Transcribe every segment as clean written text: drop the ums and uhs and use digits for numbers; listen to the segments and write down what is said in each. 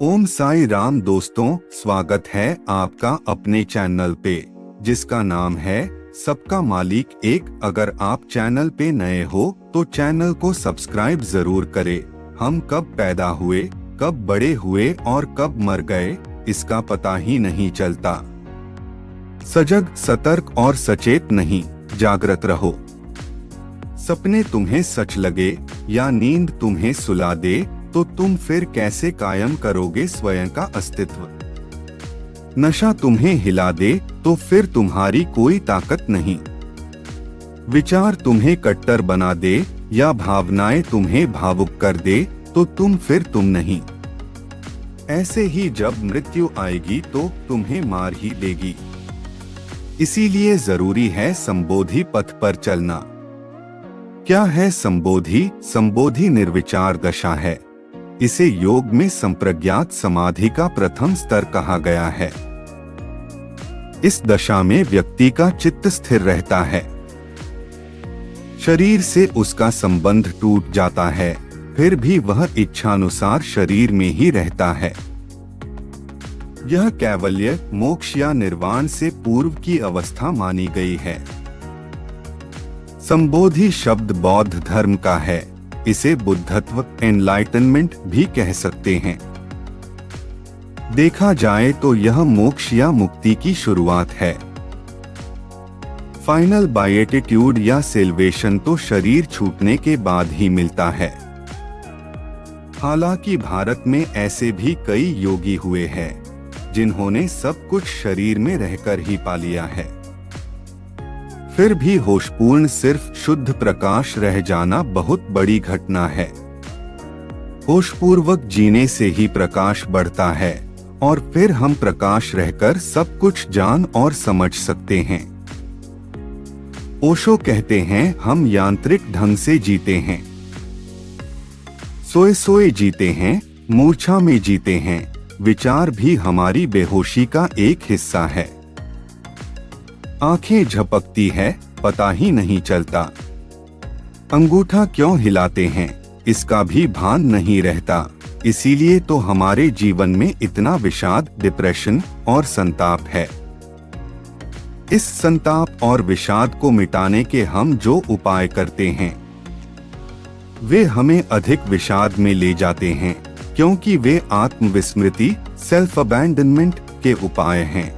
ओम साई राम दोस्तों, स्वागत है आपका अपने चैनल पे जिसका नाम है सबका मालिक एक। अगर आप चैनल पे नए हो तो चैनल को सब्सक्राइब जरूर करें। हम कब पैदा हुए, कब बड़े हुए और कब मर गए इसका पता ही नहीं चलता। सजग, सतर्क और सचेत नहीं, जागृत रहो। सपने तुम्हें सच लगे या नींद तुम्हें सुला दे तो तुम फिर कैसे कायम करोगे स्वयं का अस्तित्व। नशा तुम्हें हिला दे तो फिर तुम्हारी कोई ताकत नहीं। विचार तुम्हें कट्टर बना दे या भावनाएं तुम्हें भावुक कर दे तो तुम फिर तुम नहीं। ऐसे ही जब मृत्यु आएगी तो तुम्हें मार ही लेगी। इसीलिए जरूरी है संबोधि पथ पर चलना। क्या है संबोधि? संबोधि निर्विचार दशा है। इसे योग में संप्रज्ञात समाधि का प्रथम स्तर कहा गया है। इस दशा में व्यक्ति का चित्त स्थिर रहता है। शरीर से उसका संबंध टूट जाता है, फिर भी वह इच्छानुसार शरीर में ही रहता है। यह कैवल्य, मोक्ष या निर्वाण से पूर्व की अवस्था मानी गई है। संबोधि शब्द बौद्ध धर्म का है। इसे बुद्धत्व, एनलाइटनमेंट भी कह सकते हैं। देखा जाए तो यह मोक्ष या मुक्ति की शुरुआत है। फाइनल बायेटिट्यूड या सेल्वेशन तो शरीर छूटने के बाद ही मिलता है। हालांकि भारत में ऐसे भी कई योगी हुए हैं जिन्होंने सब कुछ शरीर में रहकर ही पा लिया है। फिर भी होशपूर्ण सिर्फ शुद्ध प्रकाश रह जाना बहुत बड़ी घटना है। होशपूर्वक जीने से ही प्रकाश बढ़ता है और फिर हम प्रकाश रहकर सब कुछ जान और समझ सकते हैं। ओशो कहते हैं, हम यांत्रिक ढंग से जीते हैं, सोए सोए जीते हैं, मूर्छा में जीते हैं। विचार भी हमारी बेहोशी का एक हिस्सा है। आंखें झपकती है, पता ही नहीं चलता। अंगूठा क्यों हिलाते हैं इसका भी भान नहीं रहता। इसीलिए तो हमारे जीवन में इतना विषाद, डिप्रेशन और संताप है। इस संताप और विषाद को मिटाने के हम जो उपाय करते हैं वे हमें अधिक विषाद में ले जाते हैं, क्योंकि वे आत्मविस्मृति, सेल्फ अबैंडनमेंट के उपाय हैं।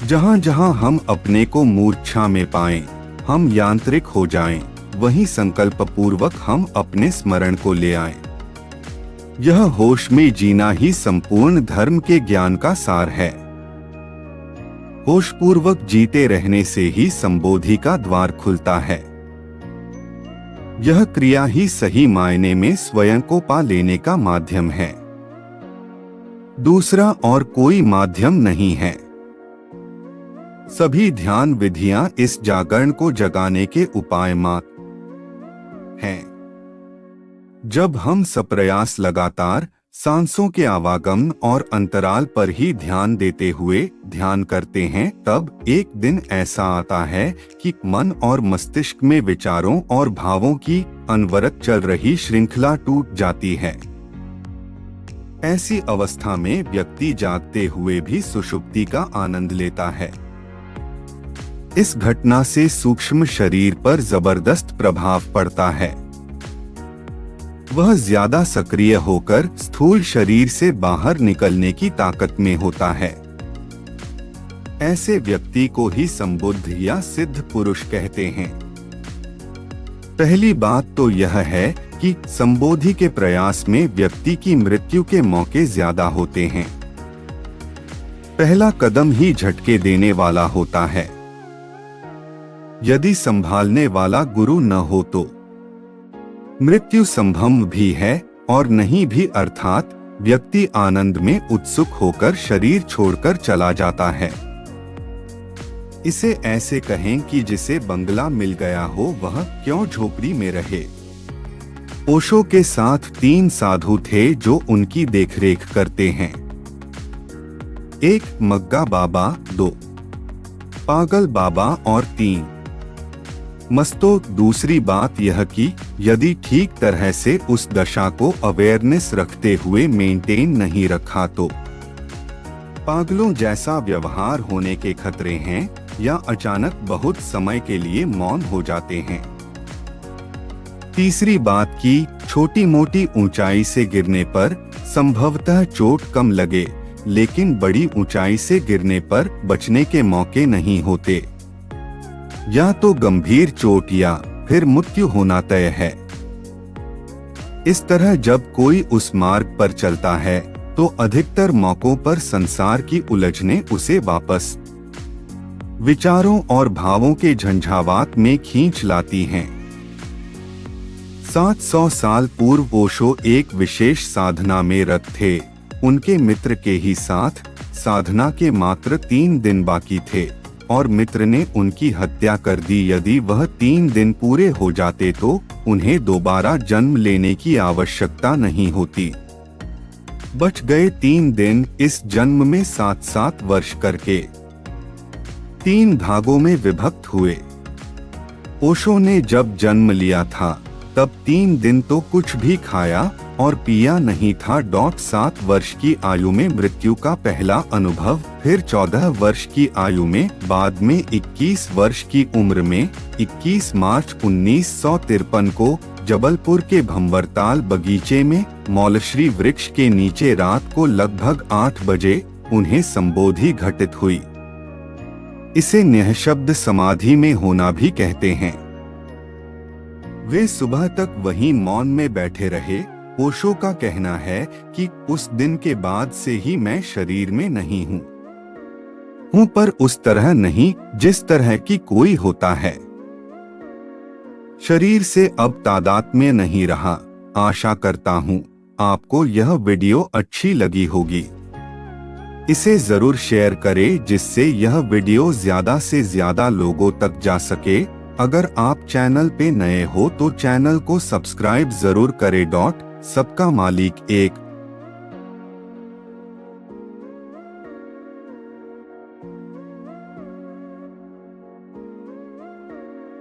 जहां जहां हम अपने को मूर्छा में पाएं, हम यांत्रिक हो जाएं, वहीं संकल्प पूर्वक हम अपने स्मरण को ले आएं। यह होश में जीना ही संपूर्ण धर्म के ज्ञान का सार है। होश पूर्वक जीते रहने से ही संबोधि का द्वार खुलता है। यह क्रिया ही सही मायने में स्वयं को पा लेने का माध्यम है। दूसरा और कोई माध्यम नहीं है। सभी ध्यान विधियां इस जागरण को जगाने के उपाय मात्र हैं। जब हम सप्रयास लगातार सांसों के आवागमन और अंतराल पर ही ध्यान देते हुए ध्यान करते हैं, तब एक दिन ऐसा आता है कि मन और मस्तिष्क में विचारों और भावों की अनवरत चल रही श्रृंखला टूट जाती है। ऐसी अवस्था में व्यक्ति जागते हुए भी सुषुप्ति का आनंद लेता है। इस घटना से सूक्ष्म शरीर पर जबरदस्त प्रभाव पड़ता है। वह ज्यादा सक्रिय होकर स्थूल शरीर से बाहर निकलने की ताकत में होता है। ऐसे व्यक्ति को ही संबुद्ध या सिद्ध पुरुष कहते हैं। पहली बात तो यह है कि संबोधि के प्रयास में व्यक्ति की मृत्यु के मौके ज्यादा होते हैं। पहला कदम ही झटके देने वाला होता है। यदि संभालने वाला गुरु न हो तो मृत्यु संभव भी है और नहीं भी, अर्थात व्यक्ति आनंद में उत्सुक होकर शरीर छोड़कर चला जाता है। इसे ऐसे कहें कि जिसे बंगला मिल गया हो वह क्यों झोपड़ी में रहे। ओशो के साथ 3 साधु थे जो उनकी देखरेख करते हैं। 1 मग्गा बाबा, 2 पागल बाबा और 3 मस्तो दूसरी बात यह कि यदि ठीक तरह से उस दशा को अवेयरनेस रखते हुए मेंटेन नहीं रखा तो पागलों जैसा व्यवहार होने के खतरे हैं या अचानक बहुत समय के लिए मौन हो जाते हैं। तीसरी बात कि छोटी मोटी ऊंचाई से गिरने पर संभवतः चोट कम लगे, लेकिन बड़ी ऊंचाई से गिरने पर बचने के मौके नहीं होते। या तो गंभीर चोट या फिर मृत्यु होना तय है। इस तरह जब कोई उस मार्ग पर चलता है तो अधिकतर मौकों पर संसार की उलझने उसे वापस विचारों और भावों के झंझावात में खींच लाती हैं। 700 साल पूर्व ओशो एक विशेष साधना में रत थे। उनके मित्र के ही साथ साधना के मात्र 3 दिन बाकी थे और मित्र ने उनकी हत्या कर दी। यदि वह 3 दिन पूरे हो जाते तो उन्हें दोबारा जन्म लेने की आवश्यकता नहीं होती। बच गए 3 दिन इस जन्म में 7-7 वर्ष करके 3 भागों में विभक्त हुए। ओशो ने जब जन्म लिया था तब 3 दिन तो कुछ भी खाया और पिया नहीं था। 7 वर्ष की आयु में मृत्यु का पहला अनुभव, फिर 14 वर्ष की आयु में, बाद में 21 वर्ष की उम्र में 21 मार्च 1953 को जबलपुर के भंवरताल बगीचे में मौलश्री वृक्ष के नीचे रात को लगभग 8 बजे उन्हें संबोधि घटित हुई। इसे निःशब्द समाधि में होना भी कहते हैं। वे सुबह तक वहीं मौन में बैठे रहे। ओशो का कहना है कि उस दिन के बाद से ही मैं शरीर में नहीं हूँ पर उस तरह नहीं जिस तरह की कोई होता है। शरीर से अब तादात्म्य नहीं रहा। आशा करता हूँ आपको यह वीडियो अच्छी लगी होगी। इसे जरूर शेयर करें जिससे यह वीडियो ज्यादा से ज्यादा लोगों तक जा सके। अगर आप चैनल पे नए हो तो चैनल को सब्सक्राइब जरूर करें। सबका मालिक एक